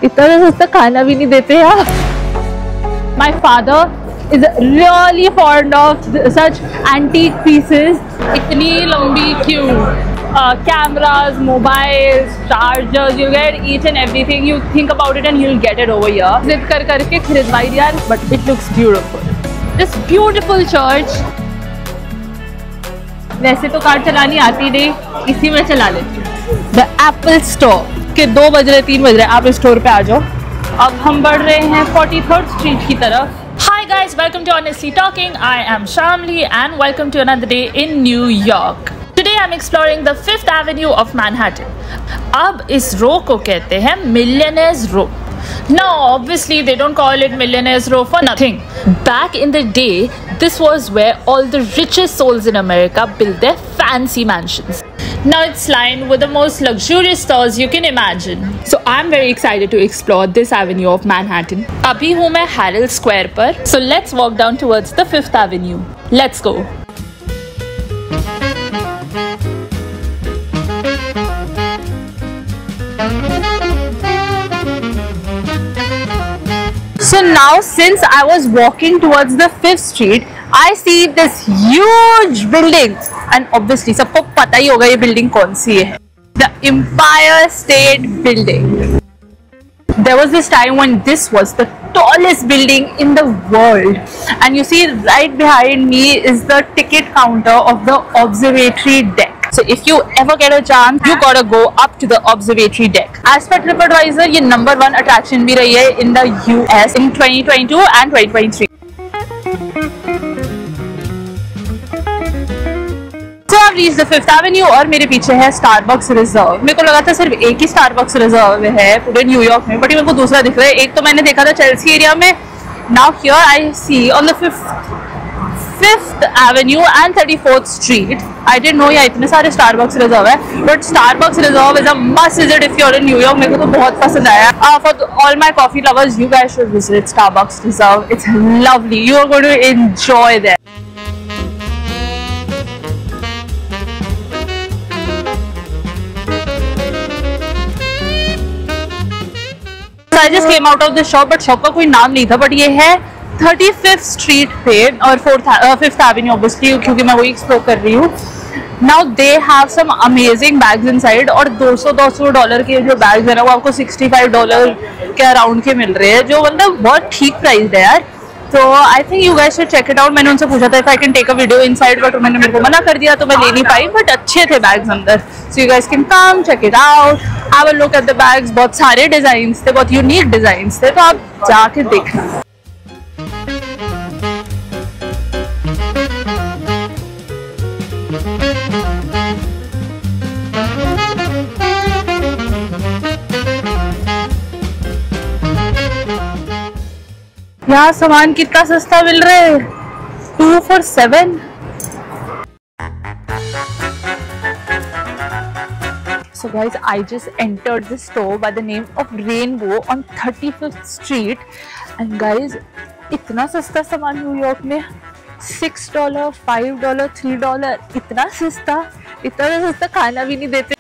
इतना सस्ता खाना भी नहीं देते यार। My father is really fond of such antique pieces. इतनी लंबी Q, cameras, mobiles, chargers, you get each and everything. You think about it and you'll get it over here. जिद कर करके खरीदवाई दिया, but it looks beautiful. This beautiful church. वैसे तो car चलानी आती नहीं, इसी में चला लेती हूँ। The Apple Store के 2 बज रहे 3 बज रहे, आप स्टोर पे आ जाओ। अब हम बढ़ रहे हैं 43rd स्ट्रीट की तरफ। Hi guys, welcome to Honestly Talking. I am Shamli and welcome to another day in New York. Today I'm exploring the 5th Avenue of Manhattan. अब इस रो को कहते हैं Millionaires Row. Now obviously they don't call it Millionaires Row for nothing. Back in the day, this was where all the richest souls in America built their fancy mansions. Now it's lined with the most luxurious stores you can imagine. So I'm very excited to explore this avenue of Manhattan. अभी हूँ मैं Herald Square पर. So let's walk down towards the 5th Avenue. Let's go. So now since I was walking towards the 5th Street, I see this huge building and obviously सबको पता ही होगा ये building कौन सी है. The Empire State Building. There was this time when this was the tallest building in the world, and you see right behind me is the ticket counter of the observatory deck. So if you ever get a chance, you gotta go up to the observatory deck. As per TripAdvisor, ये number 1 attraction भी रही है in the US in 2022 and 2023. So I've reached the 5th Avenue और मेरे पीछे है Starbucks Reserve. मेरे को लगा था सिर्फ एक ही Starbucks Reserve है पूरे न्यूयॉर्क में, बट मेरे को दूसरा दिख रहा है। एक तो मैंने देखा था चेल्सी एरिया में. Now here I see on the 5th Avenue and 34th Street. I didn't know यहाँ इतने सारे Starbucks Reserve है, but Starbucks Reserve is a must visit if you're in New York. मेरे को तो बहुत पसंद आया. For all my coffee lovers, you guys should visit Starbucks Reserve. It's lovely. You are going to enjoy there. So I just came out of the shop, but shop का कोई नाम नहीं था, but ये है 35th Street पे और 5th Avenue obviously, क्योंकि मैं वही एक्सप्लोर कर रही हूँ. Now they have some amazing bags inside और $200 के जो बैग्स है ना वो आपको $65 के अराउंड के मिल रहे हैं, जो मतलब बहुत ठीक प्राइस है यार. तो I think you guys should check it out. मैंने उनसे पूछा था if I can take a video inside, but उन्होंने मेरे को मना कर दिया तो मैं ले नहीं पाई, बट अच्छे थे बैग्स अंदर. So you guys can come check it out, have a look at the bags. बहुत सारे डिजाइन्स थे, बहुत यूनिक डिजाइन्स थे, तो आप जाके देखना. यहाँ सामान कितना सस्ता मिल रहा है, 2 for 7. So guys, I just entered this store by the name of Rainbow on 35th Street, and guys, इतना सस्ता सामान न्यूयॉर्क में, $6, $5, $3, इतना सस्ता खाना भी नहीं देते.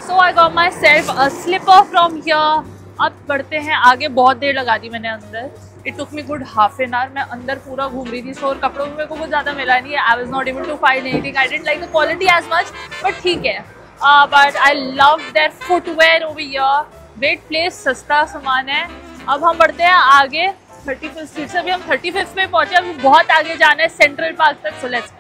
So I got myself a slipper from here. अब बढ़ते हैं आगे. बहुत देर लगा दी मैंने अंदर. It took me good half an hour. मैं अंदर पूरा घूम रही थी स्टोर. कपड़ों में मेरे को बहुत ज़्यादा मिला नहीं है. I was not able to find anything. I didn't like the quality as much, but ठीक है. But I love their footwear over here. Great place, सस्ता सामान है. अब हम बढ़ते हैं आगे 35th स्ट्रीट से. अभी हम 35th पे पहुँचे. अभी बहुत आगे जाना है सेंट्रल पार्क तक. So let's go.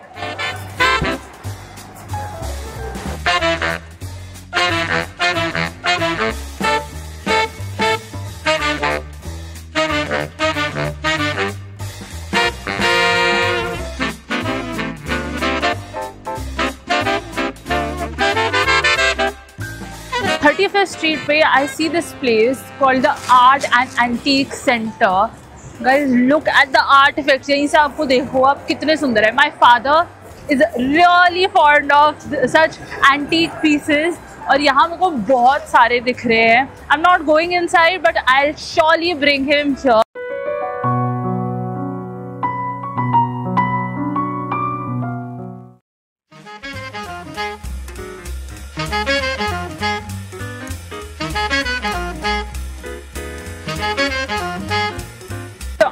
Street पे I see this place called the Art and Antique Center. Guys, look at the artifacts. यहीं से आपको देखो आप कितने सुंदर है. My father is really fond of such antique pieces. और यहाँ मेरे को बहुत सारे दिख रहे हैं. I'm not going inside, but I'll surely bring him here.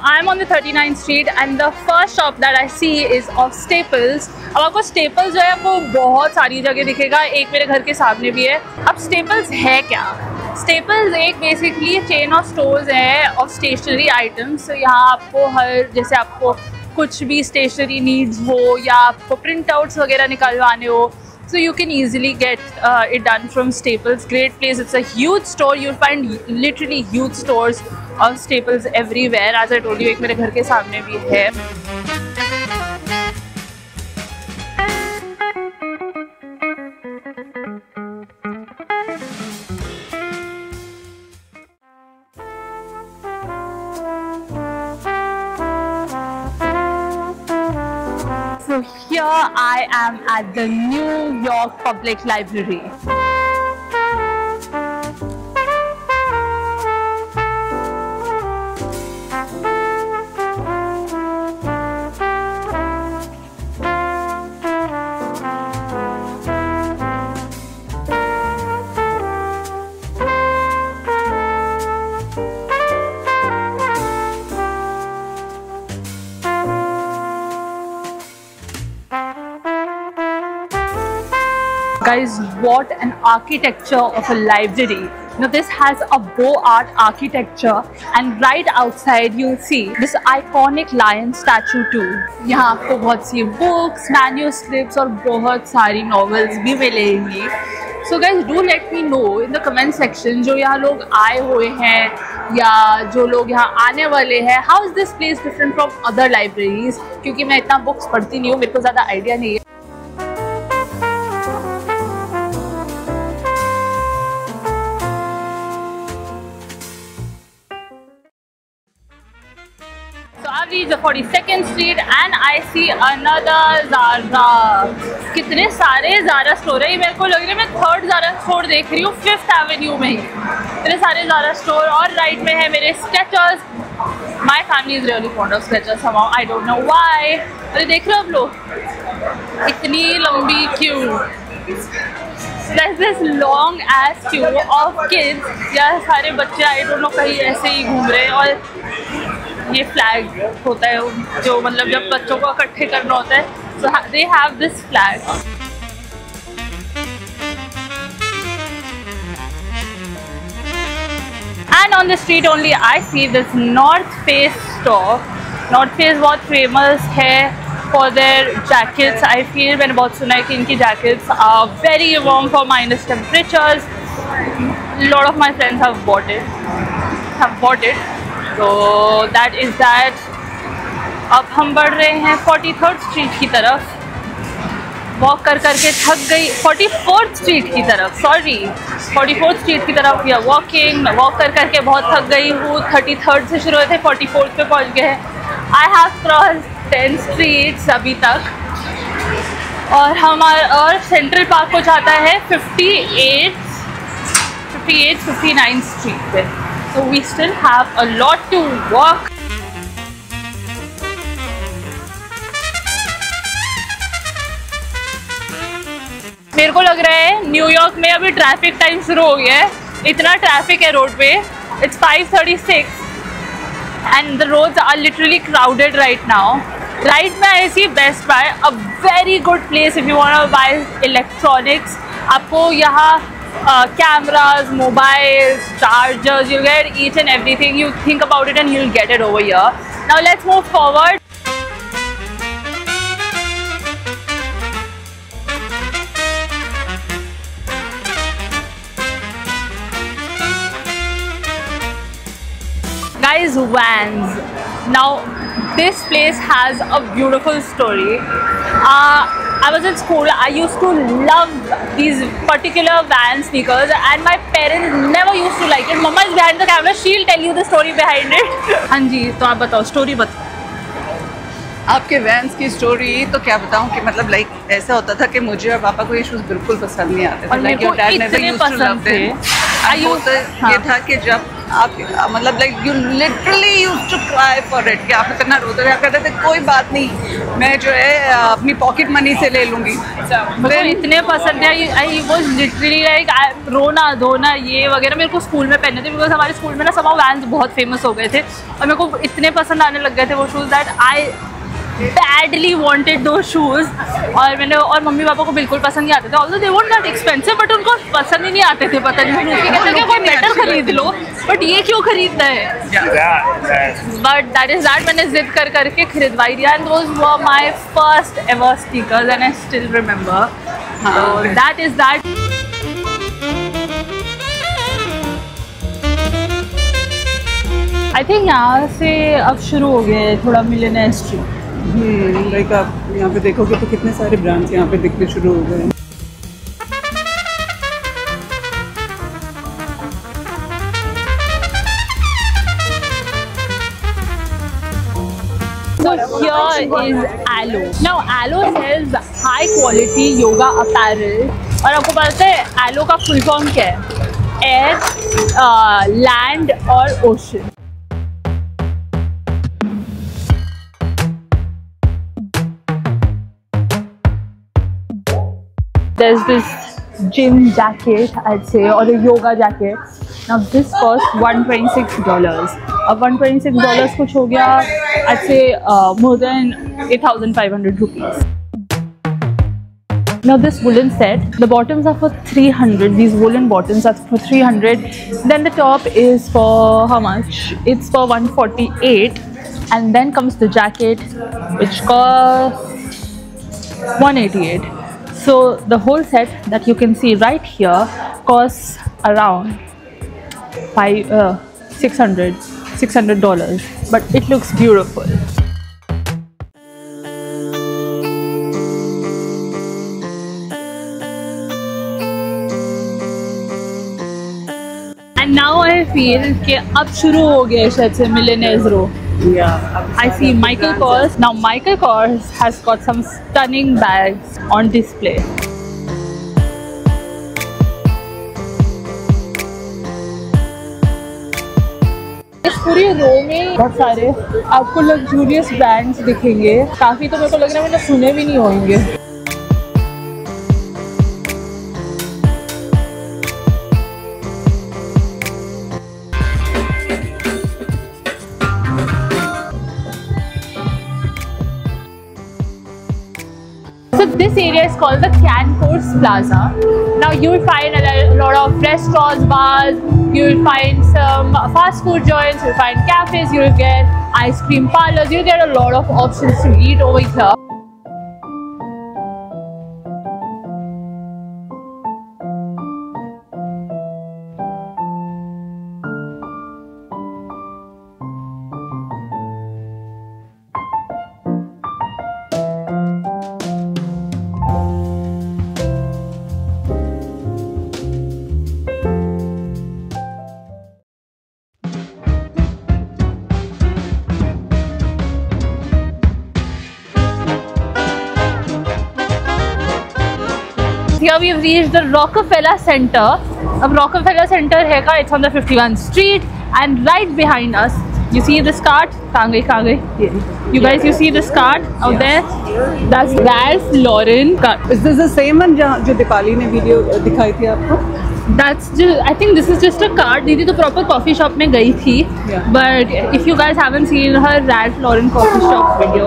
I'm on the 39th street and the first shop that I see is of Staples. अब आपको Staples जो है वो बहुत सारी जगह दिखेगा, एक मेरे घर के सामने भी है. अब Staples है क्या? Staples एक बेसिकली चेन ऑफ स्टोर्स है ऑफ स्टेशनरी आइटम्स. तो यहाँ आपको जैसे आपको कुछ भी स्टेशनरी नीड्स हो या आपको प्रिंट आउट्स वगैरह निकलवाने हो, so you can easily get it done from Staples. Great place. It's a huge store. You'll find literally huge stores of Staples everywhere. As I told you, एक मेरे घर के सामने भी है. So here I am at the New York Public Library. Guys, what an architecture of a library. Now this has a Beaux Art architecture and right outside you'll see this iconic lion statue too. यहाँ आपको बहुत सी books, manuscripts और बहुत सारी novels भी मिलेंगी. So guys, do let me know in the comment section जो यहाँ लोग आए हुए हैं या जो लोग यहाँ आने वाले हैं, how is this place different from other libraries? क्योंकि मैं इतना books पढ़ती नहीं हूँ, मेरे को ज़्यादा idea नहीं है. I've reached the 42nd street and I see another Zara. कितने सारे Zara स्टोर है. मेरे को लग रहा है मैं थर्ड Zara स्टोर देख रही हूँ 5th एवेन्यू में ही. इतने सारे Zara स्टोर और राइट में है मेरे Skechers. My family is really fond of Skechers somehow. I don't know why. अरे देख रहे हो आप लोग इतनी लंबी Q. There's this long ass queue of kids. या सारे बच्चे I don't know कहीं ऐसे ही घूम रहे हैं. और ये फ्लैग होता है जो मतलब जब बच्चों को इकट्ठे करना होता है, so they have this flag. And on the street only I see this North Face store. North Face बहुत famous है for their jackets. I feel मैंने बहुत सुना है कि इनकी jackets are very warm for minus temperatures. A lot of my friends have bought it. So that is that. अब हम बढ़ रहे हैं 43rd स्ट्रीट की तरफ. वॉक कर करके थक गई. 44th स्ट्रीट की तरफ, सॉरी 44th स्ट्रीट की तरफ या वॉकिंग. वॉक कर करके बहुत थक गई हूँ. 33rd से शुरू हुए थे, 44th पे पहुँच गए हैं. आई हैव क्रॉस 10 स्ट्रीट्स अभी तक. और सेंट्रल पार्क को जाता है 59th स्ट्रीट पे. So we still have a lot to walk. मेरे को लग रहा है न्यूयॉर्क में अभी ट्रैफिक टाइम शुरू हो गया है. इतना ट्रैफिक है रोड पे. It's 5:36 and the roads are literally crowded right now. Right में I see Best Buy, a very good place if you want to buy electronics. आपको यहाँ cameras, mobiles, chargers, you'll get each and everything. You think about it and you'll get it over here. Now let's move forward. Guys, Vans. Now this place has a beautiful story. I was in school. I used to love these particular Vans sneakers and my parents never used to like it. Mama is behind the camera. She'll tell you the story behind it. हाँ जी, तो आप बताओ, story बताओ. आपके vans की story तो क्या बताऊं कि मतलब लाइक ऐसा होता था कि मुझे और पापा को ये शूज़ बिल्कुल पसंद नहीं आते थे। और मेरे को इतने पसंद थे। ये था कि जब आप मतलब like you literally used to cry for it कि आप इतना रोते रहा करते थे, कोई बात नहीं मैं जो है अपनी पॉकेट मनी से ले लूँगी। मेरे को इतने पसंद है, आई वाज लिटरली लाइक रोना धोना ये वगैरह मेरे को स्कूल में पहने थे, बिकॉज हमारे स्कूल में ना सब वैन्स बहुत फेमस हो गए थे और मेरे को इतने पसंद आने लग गए थे वो shoes that I badly wanted दो शूज़। और मैंने और मम्मी पापा को बिल्कुल पसंद नहीं आते थे, although they were not expensive, but उनको पसंद ही नहीं आते थे। पता नहीं उनके कहते थे कोई बेटर खरीद लो, बट ये क्यों खरीदना है। बट दैट इज दैट, मैंने जिद कर करके खरीदवाई दिया and those were my first ever sneakers and I still remember. So that is that. I think यहाँ से अब शुरू हो गए थोड़ा मिलियनेयर स्ट्रीट। लाइक आप यहाँ पे देखोगे तो कितने सारे ब्रांड्स यहाँ पे दिखने शुरू हो गए हैं। So here is Alo. Now Alo sells high quality yoga apparel. और आपको पता है Alo का फुल फॉर्म क्या है? एयर, लैंड और ocean. There's this gym jacket, I'd say, or a yoga jacket. Now this costs $126. अब $126 कुछ हो gaya, I'd say more than 8,500 rupees. Now this woolen set, the bottoms are for 300. These woolen bottoms are for 300. Then the top is for how much? It's for 148. And then comes the jacket, which costs 188. So the whole set that you can see right here costs around $600, but it looks beautiful. And now I feel कि अब शुरू हो गया शायद से millionaires रो। I see Michael Kors. Now Michael Kors has got some stunning bags on display. इस पूरी रो में बहुत सारे आपको लग्जूरियस ब्रांड्स दिखेंगे। काफ़ी तो मेरे को लग रहा है मैंने सुने भी नहीं होंगे। So this area is called the Cancourse Plaza. Now you'll find a lot of restaurants, bars, you'll find some fast food joints, you'll find cafes, you'll get ice cream parlors, you'll get a lot of options to eat over here. Here we have reached the Rockefeller Center. अब Rockefeller Center है का, it's on the 51st Street, and right behind us, you see this cart? कहाँ गई? You guys, you see this cart out there? That's Ralph Lauren cart. Is this the same one जो दीपाली ने video दिखाई थी आपको? That's just, I think this is just a cart. दीदी तो proper coffee shop में गई थी. But if you guys haven't seen her Ralph Lauren coffee shop video,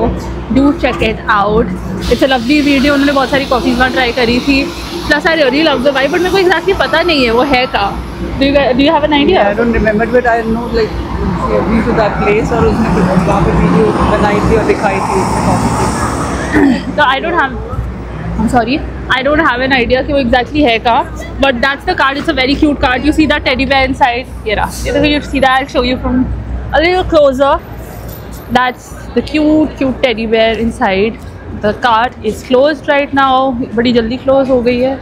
do check it out. It's a lovely video. उन्होंने बहुत सारी coffees वहाँ try करी थी. Plus I really love the vibe, but मेरे को exactly पता नहीं है वो है कहाँ. Do you have an idea? I don't remember, but I know like we to that place और उसने वहाँ पे वीडियो बनाई थी और दिखाई थी उसने coffee. So I don't have. I'm sorry, I don't have an idea कि वो exactly है कहाँ. But that's the card. It's a very cute card. You see that teddy bear inside. Yeah, you see that. I'll show you from a little closer. That's the cute teddy bear inside. The cart is closed right now. बड़ी जल्दी close हो गई है.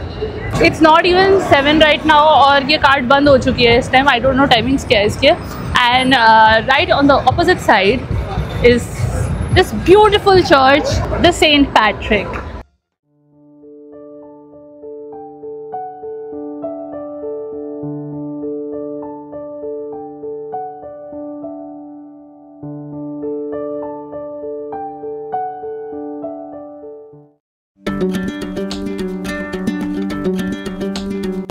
It's not even 7 right now और ये cart बंद हो चुकी है इस time. I don't know timings क्या है इसके. And right on the opposite side is this beautiful church, the Saint Patrick.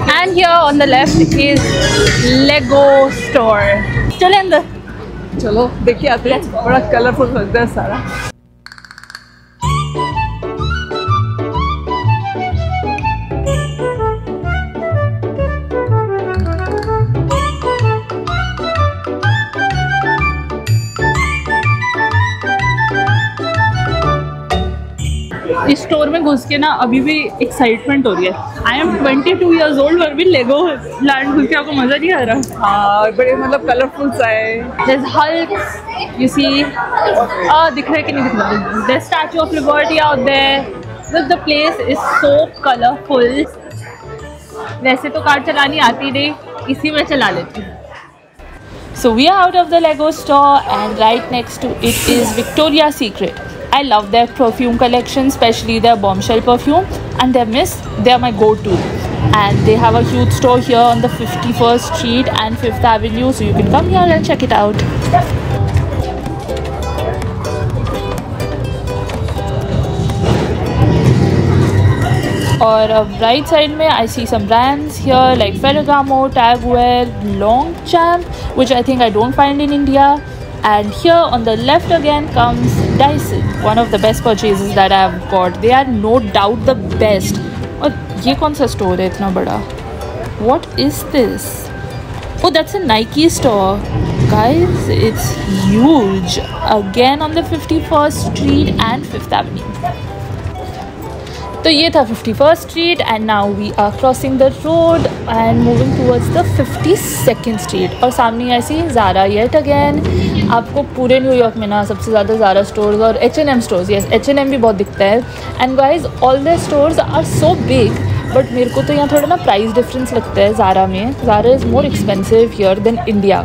And here on the left is Lego store. चले अंदर. चलो देखिए आते हैं. बड़ा कलरफुल लग रहा है सारा. इस स्टोर में घुस के ना अभी भी एक्साइटमेंट हो रही है. आई एम 22 years old और भी लेगो लैंड घुस के आपको मजा नहीं आ रहा? हाँ बड़े मतलब कलरफुल सा है. There's Hulk, you see. दिख रहा है कि नहीं दिख रहा? There's Statue of Liberty out there. Look, the place is so colorful. वैसे तो कार चलानी आती नहीं, इसी में चला लेती हूँ. So we are out of the Lego store and right next to it is Victoria's Secret. I love their perfume collection, especially their bombshell perfume and their mist. They are my go-to. And they have a huge store here on the 51st Street and 5th Avenue, so you can come here and check it out. और right side में I see some brands here like Ferragamo, Tagwear, Longchamp, which I think I don't find in India. And here on the left again comes Dyson, one of the best purchases that I have got. They are no doubt the best. और ये कौन सा store है इतना बड़ा? What is this? Oh, that's a Nike store. Guys, it's huge. Again on the 51st Street and 5th Avenue. तो ये था 51st Street and now we are crossing the road and moving towards the 52nd Street. और सामने ऐसी Zara yet again. आपको पूरे New York में ना सबसे ज़्यादा Zara stores और H&M stores, yes H&M भी बहुत दिखता है. And guys, all their stores are so big, but मेरे को तो यहाँ थोड़ा ना प्राइस डिफरेंस लगता है Zara में. Zara is more expensive here than India.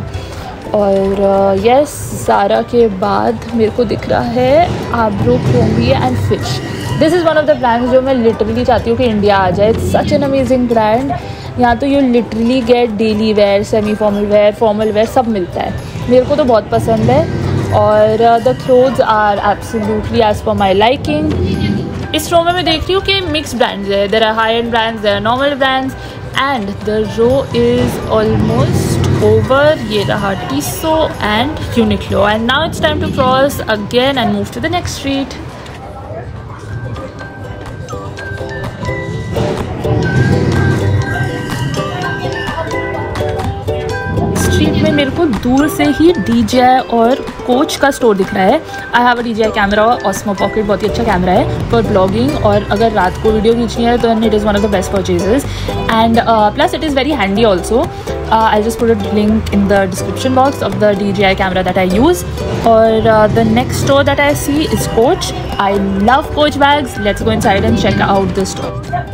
और yes, Zara के बाद मेरे को दिख रहा है Abercrombie and Fitch. This is one of the brands जो मैं लिटरली चाहती हूँ कि इंडिया आ जाए. It's such an amazing brand. यहाँ तो you literally gate daily wear, semi formal wear, formal wear सब मिलता है. मेरे को तो बहुत पसंद है. और the clothes are absolutely as per my liking. इस रो में मैं देख रही हूँ कि मिक्स ब्रांड्स है. There are high end brands, there are normal brands and the row is almost over. ये रहा Tissot and Uniqlo and now it's time to cross again and move to the next street. में मेरे को दूर से ही DJI और Coach का स्टोर दिख रहा है. I have a DJI camera, Osmo Pocket बहुत ही अच्छा कैमरा है फॉर ब्लॉगिंग. और अगर रात को वीडियो खींचनी है तो it is one of the best purchases and plus it is very handy also. I just put a link in the description box of the DJI camera that I use. और the next store that I see is Coach. I love Coach bags. Let's go inside and check out the store.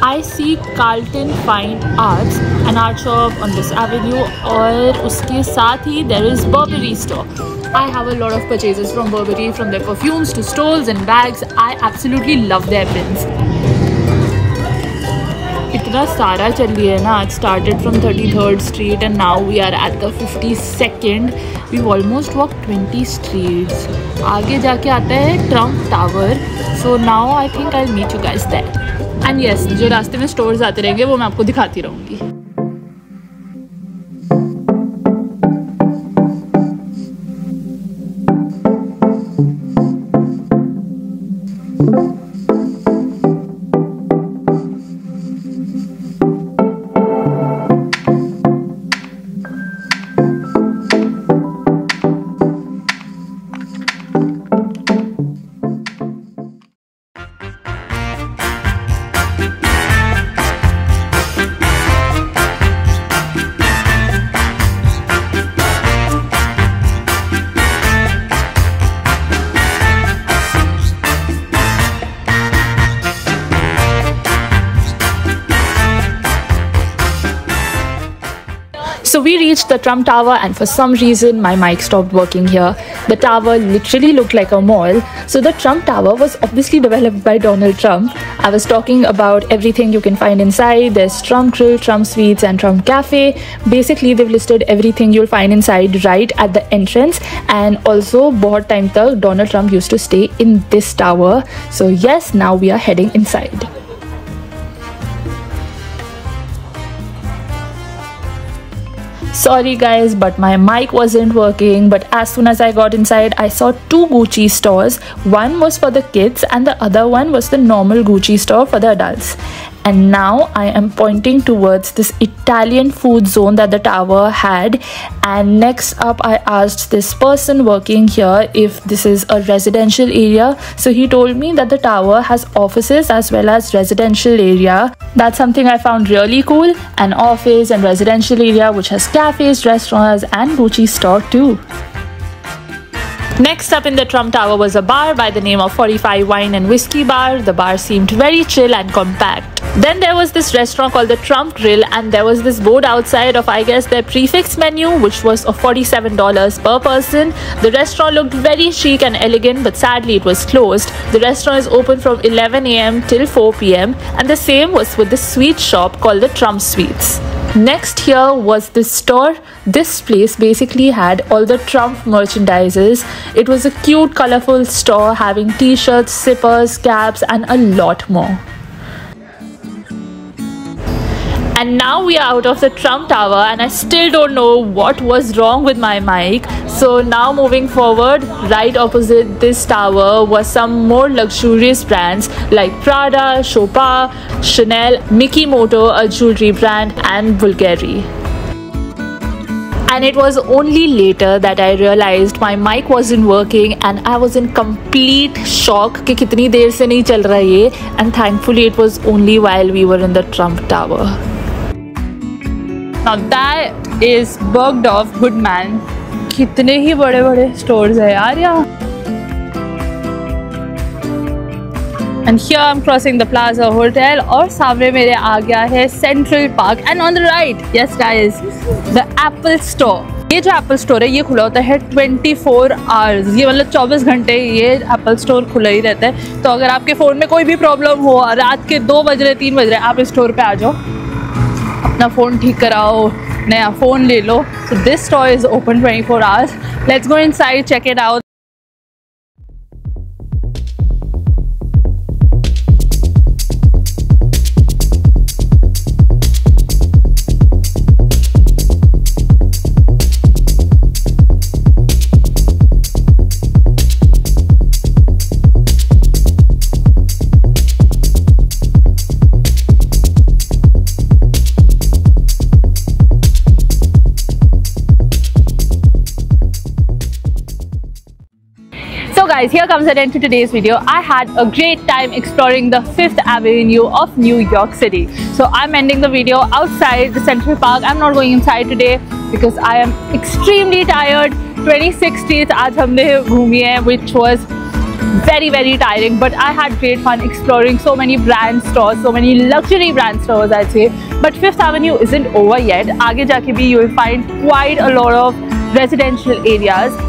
I see Carlton Fine Arts, an art shop on this avenue, और उसके साथ ही there is Burberry store. I have a lot of purchases from Burberry, from their perfumes to stoles and bags. I absolutely love their pins. इतना सारा चल रही है ना. It started from 33rd Street and now we are at the 52nd. We've almost walked 20 streets. आगे जाके आता है Trump Tower. So now I think I'll meet you guys there. And yes, जो रास्ते में स्टोर्स आते रहेंगे वो मैं आपको दिखाती रहूँगी. So we reached the Trump Tower, and for some reason my mic stopped working here. The tower literally looked like a mall. So the Trump Tower was obviously developed by Donald Trump. I was talking about everything you can find inside. There's Trump Grill, Trump Suites and Trump Cafe. Basically they've listed everything you'll find inside right at the entrance. And also bahut time tak Donald Trump used to stay in this tower. So yes, now we are heading inside. Sorry guys, but my mic wasn't working, but as soon as I got inside, I saw two Gucci stores. One was for the kids and the other one was the normal Gucci store for the adults. And now I am pointing towards this Italian food zone that the tower had. And next up, I asked this person working here if this is a residential area. So he told me that the tower has offices as well as residential area. That's something I found really cool. An office and residential area which has cafes, restaurants and Gucci store too. Next up in the Trump Tower was a bar by the name of 45 Wine and Whiskey Bar. The bar seemed very chill and compact. Then there was this restaurant called the Trump Grill, and there was this board outside of, I guess, their prefix menu, which was of $47 per person. The restaurant looked very chic and elegant, but sadly it was closed. The restaurant is open from 11 AM till 4 PM, and the same was with the sweet shop called the Trump Sweets. Next here was this store. This place basically had all the Trump merchandises. It was a cute, colorful store having t-shirts, zippers, caps and a lot more. And now we are out of the Trump Tower and I still don't know what was wrong with my mic. So now moving forward, right opposite this tower was some more luxurious brands like Prada, Chopin, Chanel, Mikimoto, a jewelry brand, and Bulgari. And it was only later that I realized my mic wasn't working and I was in complete shock कि कितनी देर से नहीं चल रहा ये, and thankfully it was only while we were in the Trump Tower. Now that is Bergdorf Goodman. कितने ही बड़े बड़े stores है यार यहाँ. And here I'm crossing the Plaza Hotel और सामने मेरे आ गया है Central Park, and on the right, yes guys, the Apple Store. ये जो Apple Store है ये खुला होता है 24 hours. ये मतलब 24 घंटे ये Apple Store खुला ही रहता है. तो अगर आपके फ़ोन में कोई भी प्रॉब्लम हो, रात के 2 बज रहे 3 बज रहे, आप इस स्टोर पे आ जाओ, अपना फ़ोन ठीक कराओ, नया फ़ोन ले लो. So this store is open 24 hours. Let's go inside, check it out. So guys, here comes an end to today's video. I had a great time exploring the 5th Avenue of New York City. So I'm ending the video outside the Central Park. I'm not going inside today because I am extremely tired. 26 streets आज हमने घूमी है, which was very tiring, but I had great fun exploring so many brand stores, so many luxury brand stores I'd say. But 5th Avenue isn't over yet. आगे जाके भी you will find quite a lot of residential areas.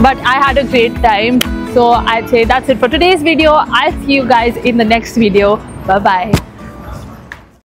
But I had a great time, so I'd say that's it for today's video. I'll see you guys in the next video. Bye bye.